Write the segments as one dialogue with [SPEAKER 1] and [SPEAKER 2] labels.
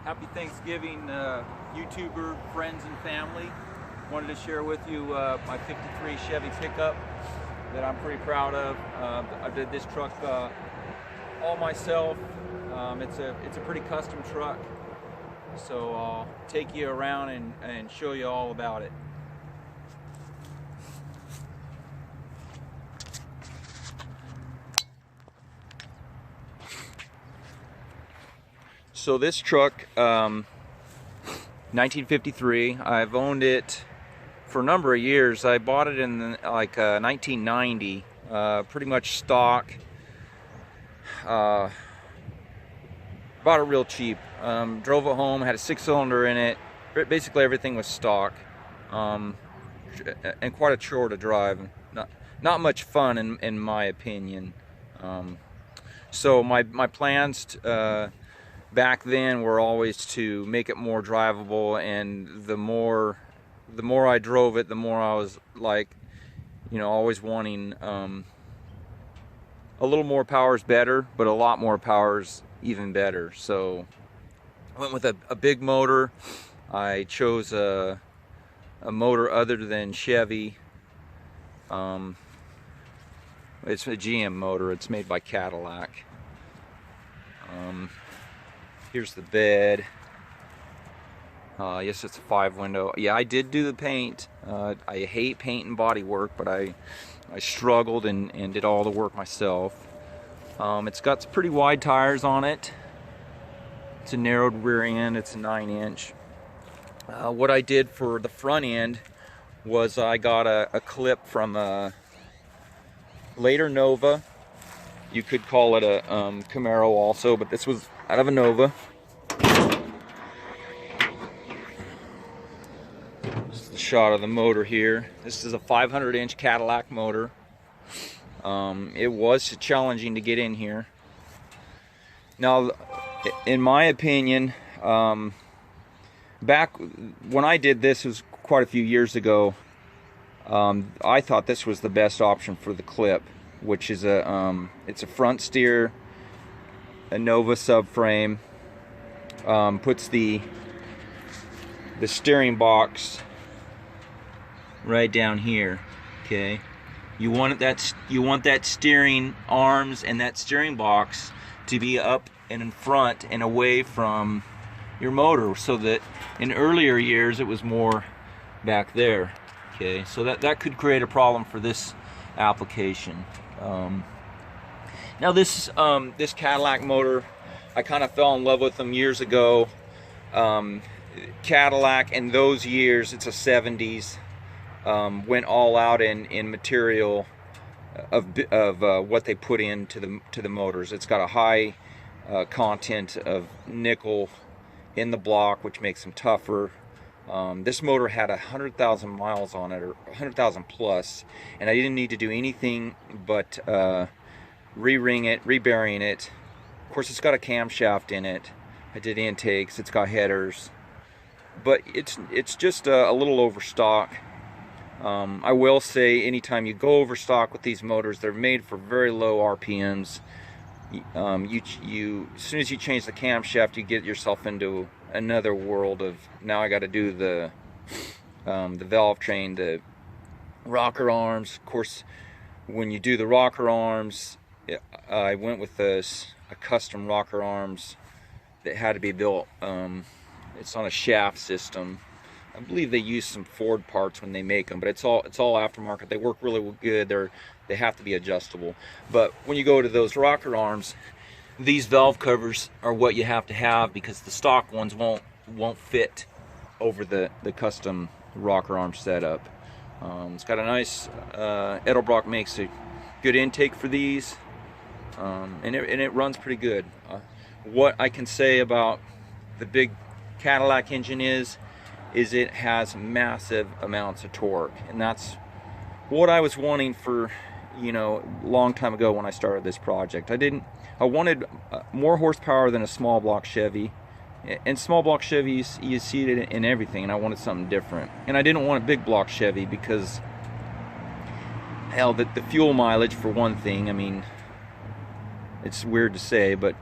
[SPEAKER 1] Happy Thanksgiving, YouTuber friends and family. Wanted to share with you my 53 Chevy pickup that I'm pretty proud of. I did this truck all myself. It's a pretty custom truck, so I'll take you around and show you all about it. So this truck, 1953, I've owned it for a number of years. I bought it in 1990, pretty much stock. Bought it real cheap. Drove it home, had a 6-cylinder in it. Basically everything was stock, and quite a chore to drive. Not much fun in my opinion. So my plans back then were always to make it more drivable, and the more I drove it, the more I was like, always wanting a little more power is better, but a lot more power is even better. So I went with a big motor. I chose a motor other than Chevy. It's a GM motor. It's made by Cadillac. Here's the bed. Yes, it's a 5-window. Yeah, I did do the paint. I hate paint and body work, but I struggled and did all the work myself. It's got some pretty wide tires on it. It's a narrowed rear end. It's a 9-inch. What I did for the front end was I got a clip from a later Nova. You could call it a Camaro also, but this was out of a Nova. This is the shot of the motor here. This is a 500-inch Cadillac motor. It was challenging to get in here. Now, in my opinion, back when I did this, it was quite a few years ago. I thought this was the best option for the clip, which is it's a front steer, a Nova subframe. Puts the steering box right down here. Okay, you want that steering arms and that steering box to be up and in front and away from your motor, so that in earlier years it was more back there. Okay, so that could create a problem for this application. Now this Cadillac motor, I kind of fell in love with them years ago. Cadillac in those years, it's a 70s, went all out in material of what they put into the motors. It's got a high content of nickel in the block, which makes them tougher. This motor had 100,000 miles on it, or 100,000 plus, and I didn't need to do anything but re-ring it, rebearing it. Of course, it's got a camshaft in it. I did intakes. It's got headers, but it's just a little overstock. I will say, anytime you go overstock with these motors, they're made for very low RPMs. As soon as you change the camshaft, you get yourself into another world of, now I got to do the valve train, the rocker arms. Of course, when you do the rocker arms, I went with a custom rocker arms that had to be built. It's on a shaft system. I believe they use some Ford parts when they make them, but it's all aftermarket. They work really good. They have to be adjustable. But when you go to those rocker arms, these valve covers are what you have to have, because the stock ones won't fit over the custom rocker arm setup. It's got a nice Edelbrock makes a good intake for these, and it runs pretty good. What I can say about the big Cadillac engine is it has massive amounts of torque, and that's what I was wanting for, a long time ago when I started this project. I wanted more horsepower than a small block Chevy, and small block Chevys, you see it in everything, and I wanted something different. And I didn't want a big block Chevy because, hell, the fuel mileage, for one thing. I mean, it's weird to say, but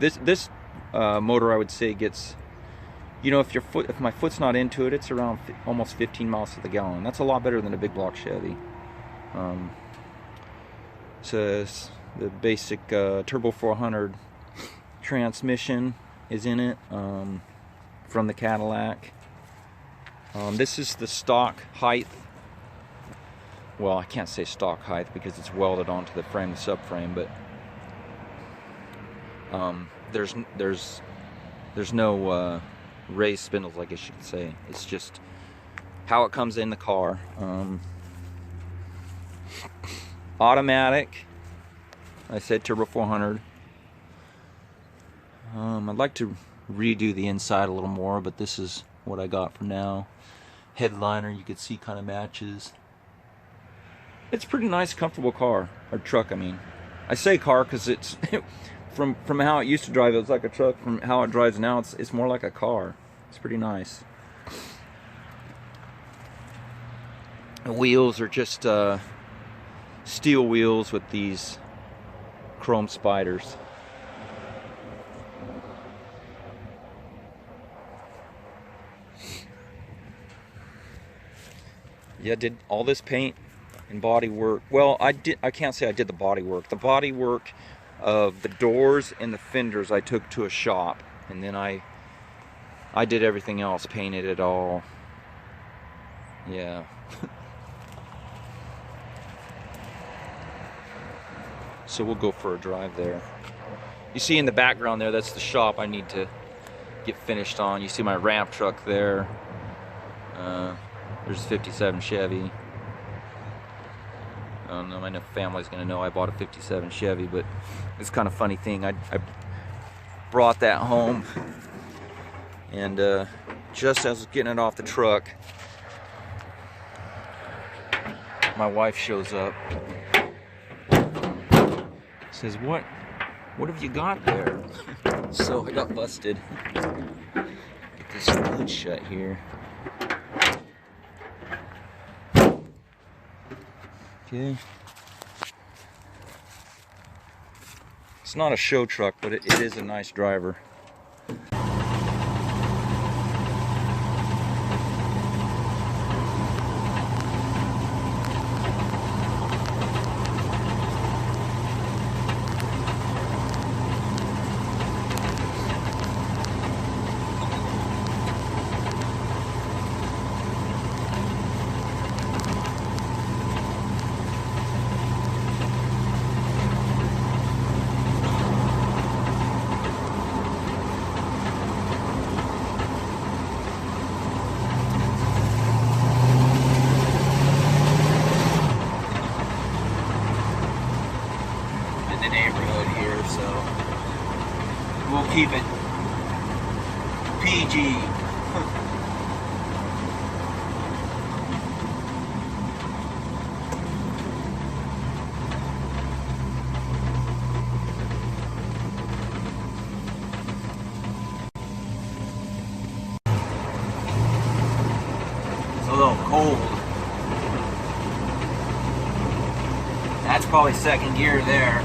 [SPEAKER 1] this motor, I would say, gets you know, if my foot's not into it, it's around almost 15 miles to the gallon. That's a lot better than a big block Chevy. So the basic Turbo 400 transmission is in it, from the Cadillac. This is the stock height. Well, I can't say stock height because it's welded onto the frame, the subframe, but there's no raised spindles, I guess you could say. It's just how it comes in the car. Automatic. I said Turbo 400. I'd like to redo the inside a little more, but this is what I got for now. Headliner, you could see, kind of matches. It's a pretty nice, comfortable car, or truck. I mean, I say car because it's from how it used to drive, it was like a truck. From how it drives now, it's more like a car. It's pretty nice. The wheels are just steel wheels with these chrome spiders. Yeah, did all this paint and body work. Well, I can't say I did the body work. The body work of the doors and the fenders I took to a shop, and then I did everything else, painted it all. Yeah. So we'll go for a drive there. You see in the background there, that's the shop I need to get finished on. You see my ramp truck there. There's a 57 Chevy. I don't know, my family's gonna know I bought a 57 Chevy, but it's kind of a funny thing. I brought that home, and just as I was getting it off the truck, my wife shows up. Says, what have you got there? So I got busted. Get this hood shut here. Okay. It's not a show truck, but it is a nice driver. We'll keep it PG. It's a little cold. That's probably second gear there.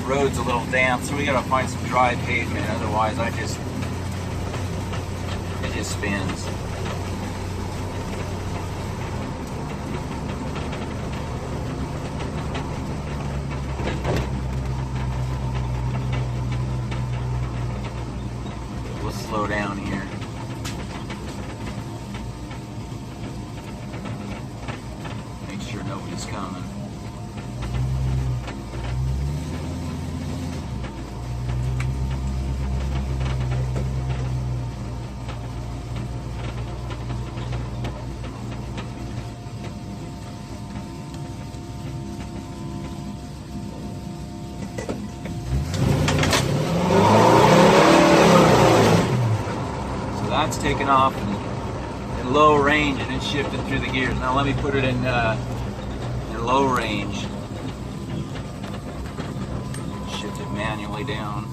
[SPEAKER 1] Road's a little damp, so we gotta find some dry pavement, otherwise it just spins. We'll slow down here. Make sure nobody's coming. That's taken off and low range and it's shifting through the gears. Now let me put it in low range. Shift it manually down.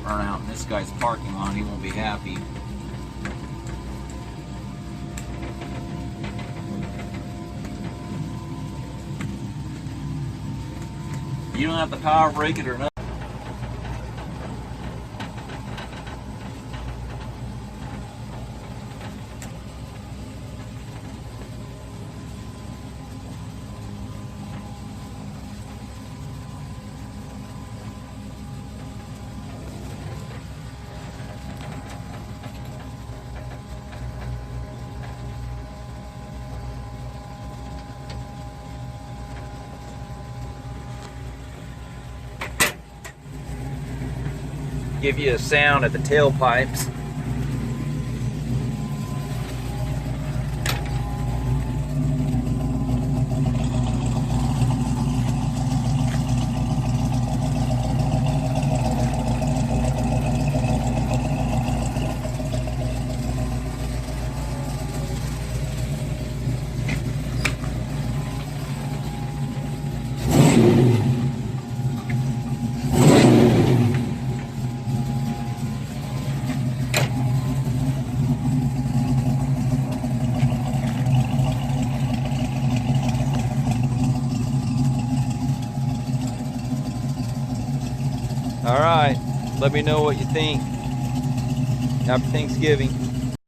[SPEAKER 1] Burn out in this guy's parking lot, he won't be happy. You don't have to power brake it or nothing. Give you a sound at the tailpipes. All right, let me know what you think. Happy Thanksgiving.